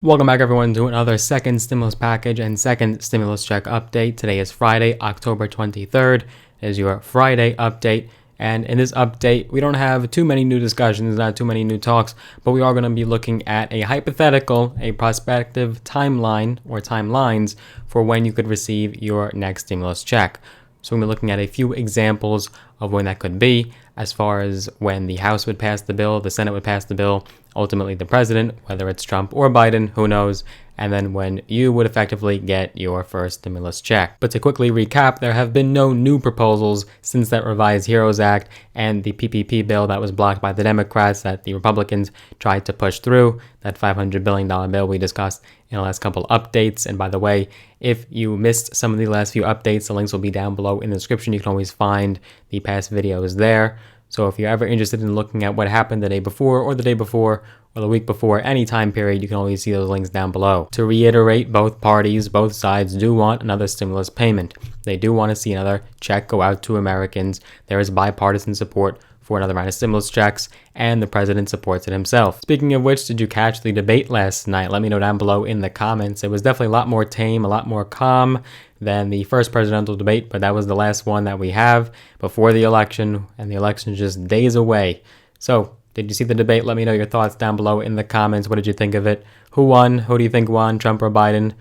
Welcome back everyone to another second stimulus package and second stimulus check update. Today is Friday, October 23rd. It is your Friday update. And in this update, we don't have too many new discussions, not too many new talks, but we are going to be looking at a hypothetical, a prospective timeline or timelines for when you could receive your next stimulus check. So we're going to be looking at a few examples of when that could be, as far as when the House would pass the bill, the Senate would pass the bill, ultimately the president, whether it's Trump or Biden, who knows, and then when you would effectively get your first stimulus check. But to quickly recap, there have been no new proposals since that Revised HEROES Act and the PPP bill that was blocked by the Democrats that the Republicans tried to push through, that $500 billion bill we discussed in the last couple updates. And by the way, if you missed some of the last few updates, the links will be down below in the description. You can always find the past videos there. So if you're ever interested in looking at what happened the day before or the day before or the week before, any time period, you can always see those links down below. To reiterate, both parties, both sides do want another stimulus payment. They do want to see another check go out to Americans. There is bipartisan support for another round of stimulus checks, and the president supports it himself. Speaking of which, did you catch the debate last night? Let me know down below in the comments. It was definitely a lot more tame, a lot more calm than the first presidential debate, but that was the last one that we have before the election, and the election is just days away. So, did you see the debate? Let me know your thoughts down below in the comments. What did you think of it? Who won? Who do you think won? Trump or Biden?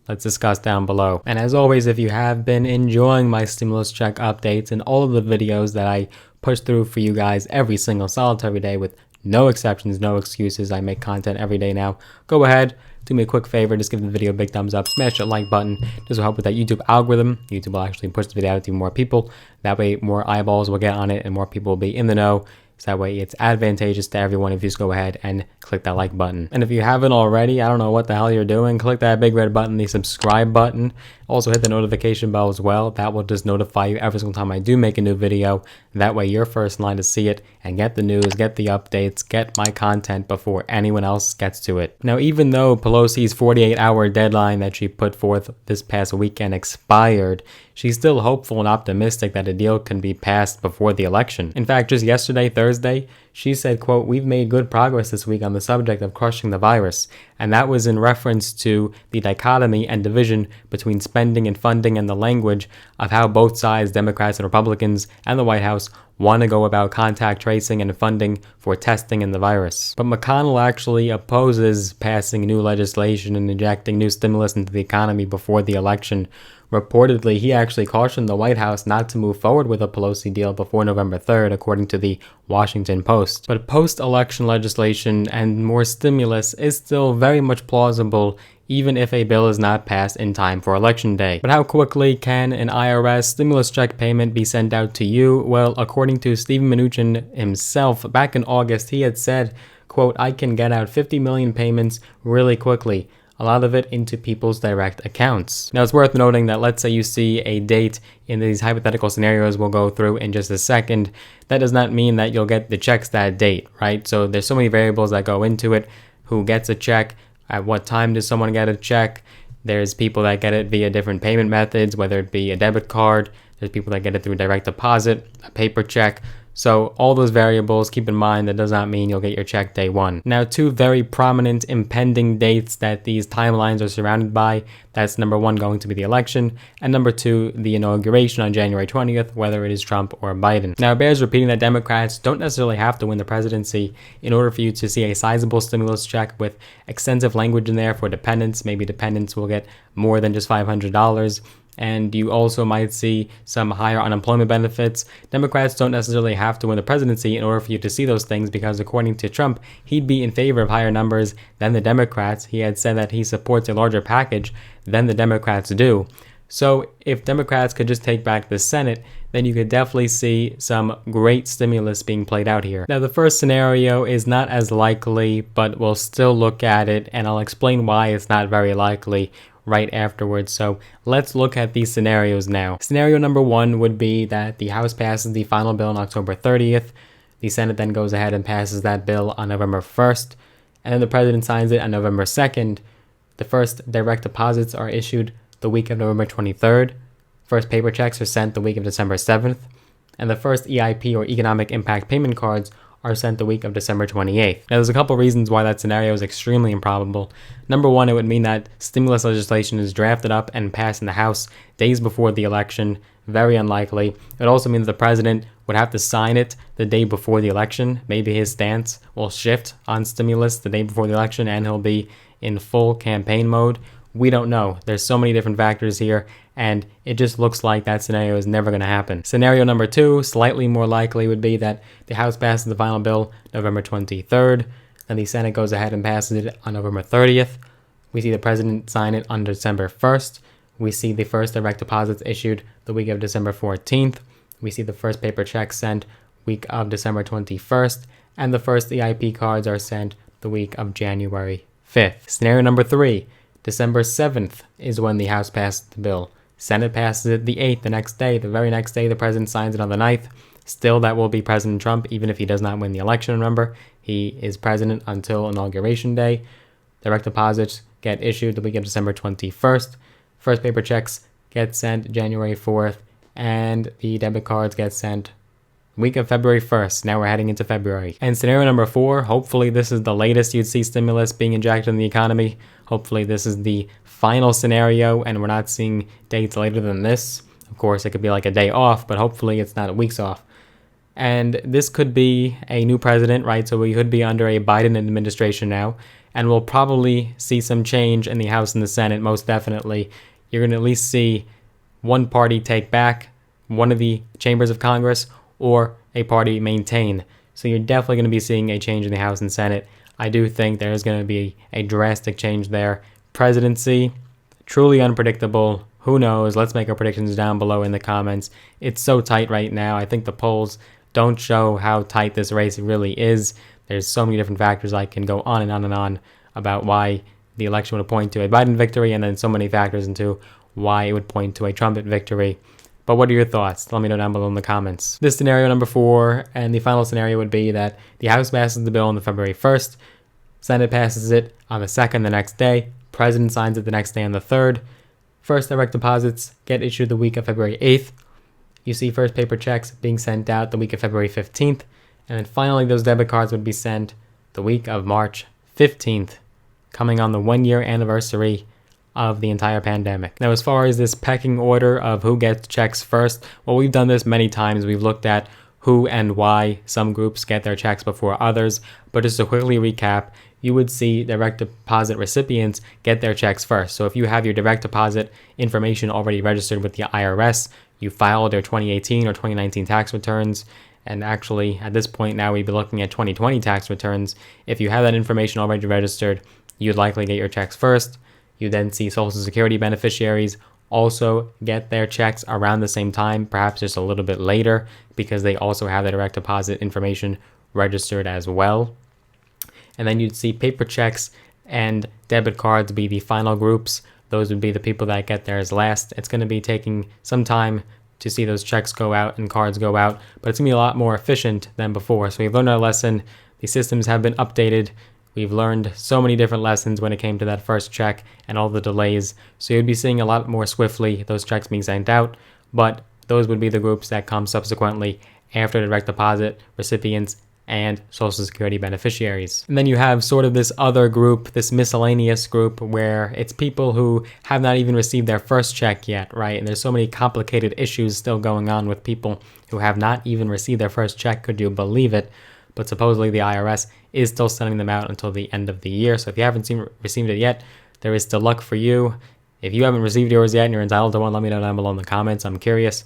Let's discuss down below. And as always, if you have been enjoying my stimulus check updates and all of the videos that I push through for you guys every single solitary day with no exceptions, no excuses, I make content every day now, go ahead, do me a quick favor, just give the video a big thumbs up, smash that like button. This will help with that YouTube algorithm. YouTube will actually push the video out to more people. That way more eyeballs will get on it and more people will be in the know. So that way it's advantageous to everyone if you just go ahead and click that like button. And if you haven't already, I don't know what the hell you're doing, click that big red button, the subscribe button. Also hit the notification bell as well. That will just notify you every single time I do make a new video. That way you're first in line to see it and get the news, get the updates, get my content before anyone else gets to it. Now, even though Pelosi's 48-hour deadline that she put forth this past weekend expired, she's still hopeful and optimistic that a deal can be passed before the election. In fact, just yesterday, Thursday, she said, quote, "We've made good progress this week on the subject of crushing the virus." And that was in reference to the dichotomy and division between spending and funding and the language of how both sides, Democrats and Republicans and the White House, want to go about contact tracing and funding for testing in the virus. But McConnell actually opposes passing new legislation and injecting new stimulus into the economy before the election. Reportedly, he actually cautioned the White House not to move forward with a Pelosi deal before November 3rd, according to the Washington Post. But post-election legislation and more stimulus is still very much plausible, even if a bill is not passed in time for Election Day. But how quickly can an IRS stimulus check payment be sent out to you? Well, according to Steven Mnuchin himself, back in August, he had said, quote, "I can get out 50 million payments really quickly. A lot of it into people's direct accounts." Now, it's worth noting that let's say you see a date in these hypothetical scenarios we'll go through in just a second. That does not mean that you'll get the checks that date, right? So there's so many variables that go into it. Who gets a check? At what time does someone get a check? There's people that get it via different payment methods, whether it be a debit card. There's people that get it through direct deposit, a paper check. So all those variables, keep in mind, that does not mean you'll get your check day one. Now, two very prominent impending dates that these timelines are surrounded by. That's number one, going to be the election, and number two, the inauguration on January 20th, whether it is Trump or Biden. Now, it bears repeating that Democrats don't necessarily have to win the presidency in order for you to see a sizable stimulus check with extensive language in there for dependents. Maybe dependents will get more than just $500. And you also might see some higher unemployment benefits. Democrats don't necessarily have to win the presidency in order for you to see those things, because according to Trump, he'd be in favor of higher numbers than the Democrats. He had said that he supports a larger package than the Democrats do. So if Democrats could just take back the Senate, then you could definitely see some great stimulus being played out here. Now, the first scenario is not as likely, but we'll still look at it, and I'll explain why it's not very likely right afterwards. So let's look at these scenarios now. Scenario number one would be that the House passes the final bill on October 30th. The Senate then goes ahead and passes that bill on November 1st, and then the president signs it on November 2nd. The first direct deposits are issued the week of November 23rd. First paper checks are sent the week of December 7th, and the first EIP or Economic Impact Payment Cards are sent the week of December 28th. Now, there's a couple reasons why that scenario is extremely improbable. Number one, it would mean that stimulus legislation is drafted up and passed in the House days before the election. Very unlikely. It also means the president would have to sign it the day before the election. Maybe his stance will shift on stimulus the day before the election and he'll be in full campaign mode. We don't know. There's so many different factors here, and it just looks like that scenario is never going to happen. Scenario number two, slightly more likely, would be that the House passes the final bill November 23rd, then the Senate goes ahead and passes it on November 30th. We see the president sign it on December 1st. We see the first direct deposits issued the week of December 14th. We see the first paper checks sent week of December 21st, and the first EIP cards are sent the week of January 5th. Scenario number three, December 7th is when the House passes the bill. Senate passes it the 8th, the next day. The very next day, the president signs it on the 9th. Still, that will be President Trump, even if he does not win the election, remember. He is president until Inauguration Day. Direct deposits get issued the week of December 21st. First paper checks get sent January 4th, and the debit cards get sent week of February 1st. Now we're heading into February. And scenario number four, hopefully this is the latest you'd see stimulus being injected in the economy. Hopefully this is the final scenario and we're not seeing dates later than this. Of course, it could be like a day off, but hopefully it's not weeks off. And this could be a new president, right? So we could be under a Biden administration now, and we'll probably see some change in the House and the Senate, most definitely. You're going to at least see one party take back one of the chambers of Congress, or a party maintain. So you're definitely going to be seeing a change in the House and Senate. I do think there is going to be a drastic change there. Presidency, truly unpredictable. Who knows? Let's make our predictions down below in the comments. It's so tight right now. I think the polls don't show how tight this race really is. There's so many different factors. I can go on and on and on about why the election would point to a Biden victory, and then so many factors into why it would point to a Trump victory. But what are your thoughts? Let me know down below in the comments. This scenario number four, and the final scenario would be that the House passes the bill on the February 1st, Senate passes it on the 2nd the next day, President signs it the next day on the 3rd, first direct deposits get issued the week of February 8th, you see first paper checks being sent out the week of February 15th, and then finally those debit cards would be sent the week of March 15th, coming on the 1-year anniversary of the entire pandemic. Now, as far as this pecking order of who gets checks first, well, we've done this many times. We've looked at who and why some groups get their checks before others. But just to quickly recap, you would see direct deposit recipients get their checks first. So if you have your direct deposit information already registered with the IRS, you filed your 2018 or 2019 tax returns, and actually at this point now we'd be looking at 2020 tax returns. If you have that information already registered, you'd likely get your checks first. You then see Social Security beneficiaries also get their checks around the same time, perhaps just a little bit later, because they also have the direct deposit information registered as well. And then you'd see paper checks and debit cards be the final groups. Those would be the people that get theirs last. It's going to be taking some time to see those checks go out and cards go out, but it's going to be a lot more efficient than before. So we've learned our lesson. The systems have been updated. We've learned so many different lessons when it came to that first check and all the delays. So you'd be seeing a lot more swiftly those checks being sent out, but those would be the groups that come subsequently after direct deposit recipients and Social Security beneficiaries. And then you have sort of this other group, this miscellaneous group, where it's people who have not even received their first check yet, right? And there's so many complicated issues still going on with people who have not even received their first check. Could you believe it? But supposedly the IRS is still sending them out until the end of the year. So if you haven't received it yet, there is still luck for you. If you haven't received yours yet and you're entitled to one, let me know down below in the comments. I'm curious.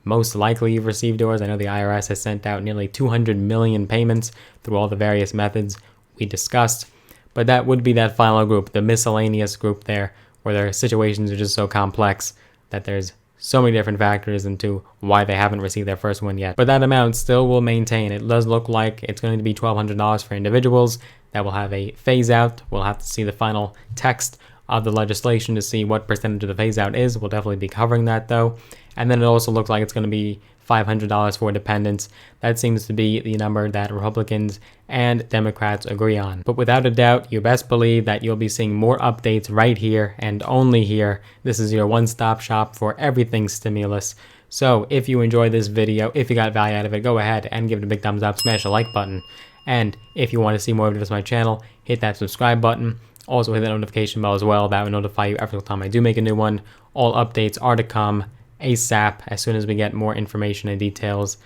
Most likely you've received yours. I know the IRS has sent out nearly 200 million payments through all the various methods we discussed. But that would be that final group, the miscellaneous group there, where their situations are just so complex that there's so many different factors into why they haven't received their first one yet. But that amount still will maintain. It does look like it's going to be $1,200 for individuals. That will have a phase out. We'll have to see the final text of the legislation to see what percentage of the phase out is. We'll definitely be covering that though. And then it also looks like it's going to be $500 for dependents. That seems to be the number that Republicans and Democrats agree on. But without a doubt, you best believe that you'll be seeing more updates right here and only here. This is your one-stop shop for everything stimulus. So if you enjoyed this video, if you got value out of it, go ahead and give it a big thumbs up, smash the like button. And if you want to see more videos on my channel, hit that subscribe button. Also hit that notification bell as well. That will notify you every single time I do make a new one. All updates are to come ASAP as soon as we get more information and details.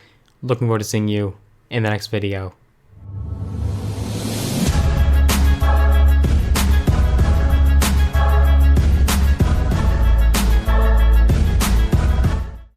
Looking forward to seeing you in the next video.